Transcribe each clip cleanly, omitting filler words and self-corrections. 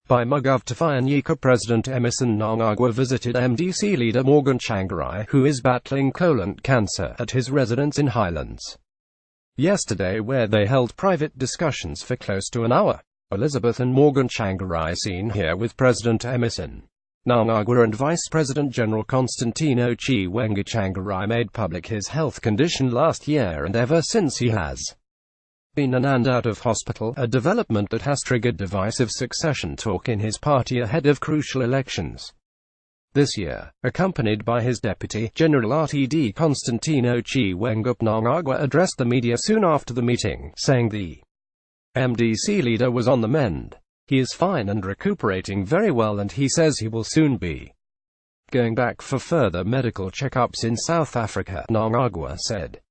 By Mugov Tsvangirai, President Emerson Mnangagwa visited MDC leader Morgan Tsvangirai, who is battling colon cancer, at his residence in Highlands yesterday, where they held private discussions for close to an hour. Elizabeth and Morgan Tsvangirai seen here with President Emerson Mnangagwa and Vice President General Constantino Tsvangirai made public his health condition last year, and ever since he has been in and out of hospital, a development that has triggered divisive succession talk in his party ahead of crucial elections this year. Accompanied by his Deputy General RTD Constantino Mnangagwa addressed the media soon after the meeting, saying the MDC leader was on the mend. He is fine and recuperating very well, and he says he will soon be going back for further medical checkups in South Africa, Mnangagwa said.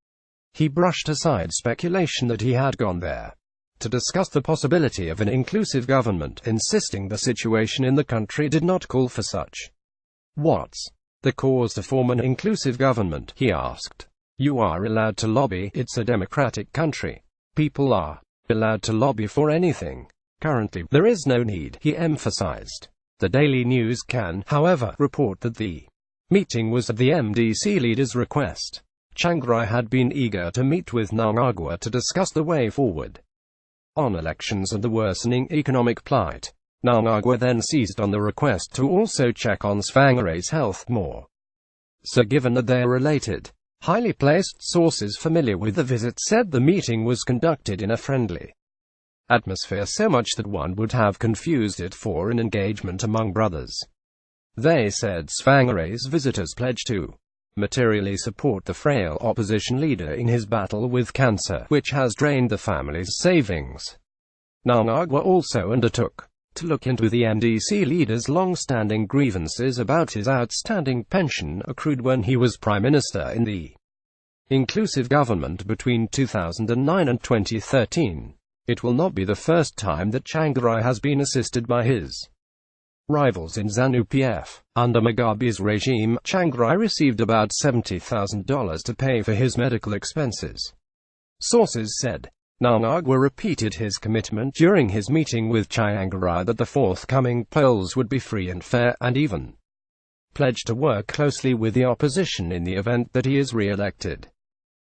He brushed aside speculation that he had gone there to discuss the possibility of an inclusive government, insisting the situation in the country did not call for such. What's the cause to form an inclusive government, he asked. You are allowed to lobby, it's a democratic country. People are allowed to lobby for anything. Currently, there is no need, he emphasized. The Daily News can, however, report that the meeting was at the MDC leader's request. Tsvangirai had been eager to meet with Mnangagwa to discuss the way forward on elections and the worsening economic plight. Mnangagwa then seized on the request to also check on Tsvangirai's health more so, given that they are related. Highly placed sources familiar with the visit said the meeting was conducted in a friendly atmosphere, so much that one would have confused it for an engagement among brothers. They said Tsvangirai's visitors pledged to materially support the frail opposition leader in his battle with cancer, which has drained the family's savings. Mnangagwa also undertook to look into the MDC leader's long-standing grievances about his outstanding pension accrued when he was Prime Minister in the inclusive government between 2009 and 2013. It will not be the first time that Tsvangirai has been assisted by his rivals in ZANU-PF. Under Mugabe's regime, Tsvangirai received about $70,000 to pay for his medical expenses. Sources said. Mnangagwa repeated his commitment during his meeting with Tsvangirai that the forthcoming polls would be free and fair, and even pledged to work closely with the opposition in the event that he is re-elected.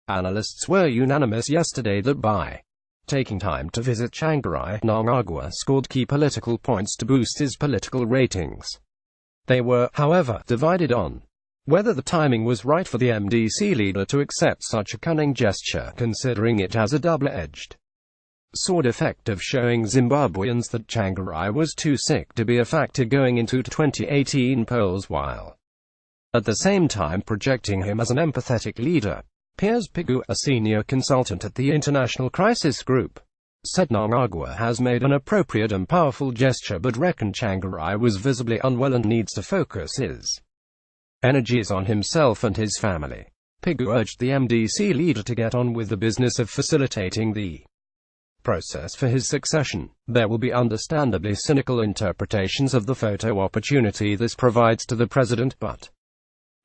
Analysts were unanimous yesterday that by taking time to visit Tsvangirai, Mnangagwa scored key political points to boost his political ratings. They were, however, divided on whether the timing was right for the MDC leader to accept such a cunning gesture, considering it as a double-edged sword effect of showing Zimbabweans that Tsvangirai was too sick to be a factor going into 2018 polls, while at the same time projecting him as an empathetic leader. Piers Pigu, a senior consultant at the International Crisis Group, said Mnangagwa has made an appropriate and powerful gesture, but reckoned Tsvangirai was visibly unwell and needs to focus his energies on himself and his family. Pigu urged the MDC leader to get on with the business of facilitating the process for his succession. There will be understandably cynical interpretations of the photo opportunity this provides to the president, but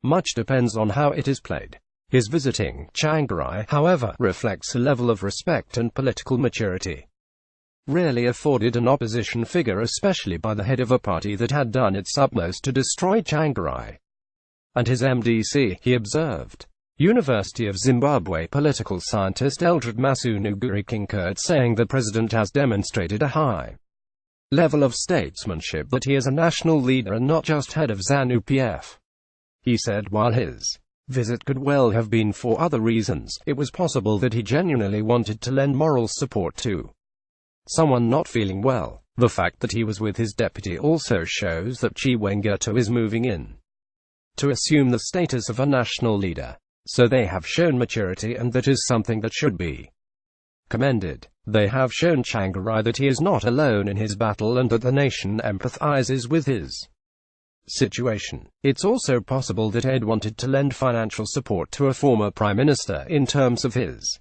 much depends on how it is played. His visiting Tsvangirai, however, reflects a level of respect and political maturity rarely afforded an opposition figure, especially by the head of a party that had done its utmost to destroy Tsvangirai and his MDC, he observed. University of Zimbabwe political scientist Eldred Masunuguri concurred, saying the president has demonstrated a high level of statesmanship, that he is a national leader and not just head of ZANU-PF. He said while his visit could well have been for other reasons, it was possible that he genuinely wanted to lend moral support to someone not feeling well. The fact that he was with his deputy also shows that Tsvangirai is moving in to assume the status of a national leader. So they have shown maturity, and that is something that should be commended. They have shown Tsvangirai that he is not alone in his battle and that the nation empathizes with his situation. It's also possible that Ed wanted to lend financial support to a former prime minister in terms of his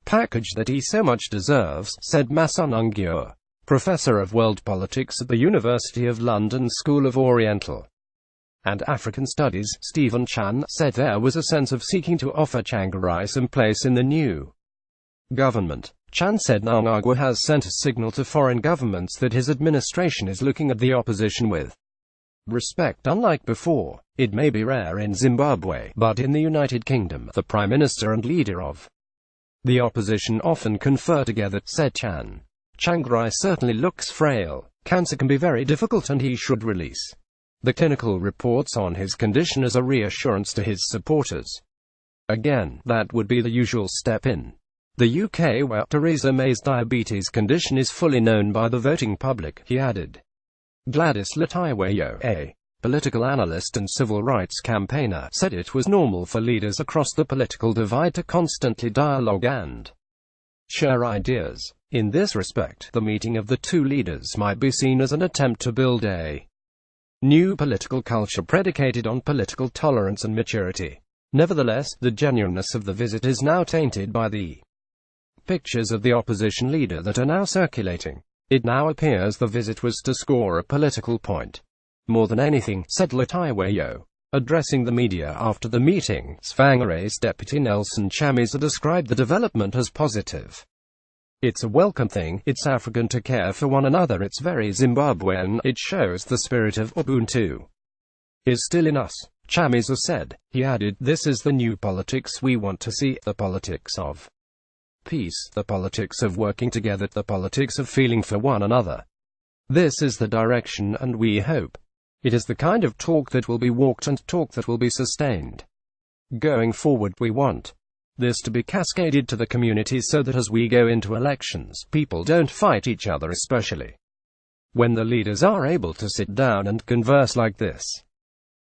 package that he so much deserves, said Mnangagwa, professor of world politics at the University of London School of Oriental and African Studies. Stephen Chan said there was a sense of seeking to offer Tsvangirai some place in the new government. Chan said Mnangagwa has sent a signal to foreign governments that his administration is looking at the opposition with respect. Unlike before, it may be rare in Zimbabwe, but in the United Kingdom, the Prime Minister and leader of the opposition often confer together, said Chan. Tsvangirai certainly looks frail. Cancer can be very difficult and he should release the clinical reports on his condition as a reassurance to his supporters. Again, that would be the usual step in the UK, where Theresa May's diabetes condition is fully known by the voting public, he added. Gladys Latiweyo, a political analyst and civil rights campaigner, said it was normal for leaders across the political divide to constantly dialogue and share ideas. In this respect, the meeting of the two leaders might be seen as an attempt to build a new political culture predicated on political tolerance and maturity. Nevertheless, the genuineness of the visit is now tainted by the pictures of the opposition leader that are now circulating. It now appears the visit was to score a political point more than anything, said Latiweyo. Addressing the media after the meeting, Tsvangirai's deputy Nelson Chamisa described the development as positive. It's a welcome thing, it's African to care for one another, it's very Zimbabwean, it shows the spirit of Ubuntu is still in us, Chamisa said. He added, this is the new politics we want to see, the politics of peace, the politics of working together, the politics of feeling for one another. This is the direction, and we hope it is the kind of talk that will be walked and talk that will be sustained. Going forward, we want this to be cascaded to the community so that as we go into elections, people don't fight each other, especially when the leaders are able to sit down and converse like this.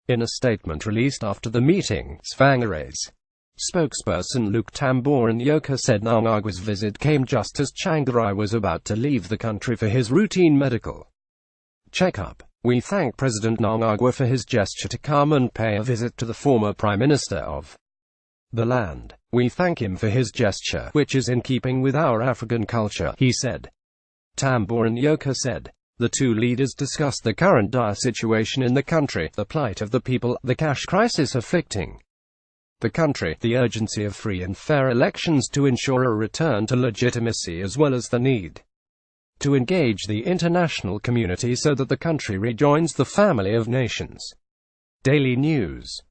In a statement released after the meeting, Tsvangirai's spokesperson Luke Tamboran-Yoka said Mnangagwa's visit came just as Tsvangirai was about to leave the country for his routine medical checkup. We thank President Mnangagwa for his gesture to come and pay a visit to the former Prime Minister of the land. We thank him for his gesture, which is in keeping with our African culture, he said. Tamboran-Yoka said. The two leaders discussed the current dire situation in the country, the plight of the people, the cash crisis afflicting the country, the urgency of free and fair elections to ensure a return to legitimacy, as well as the need to engage the international community so that the country rejoins the family of nations. Daily News.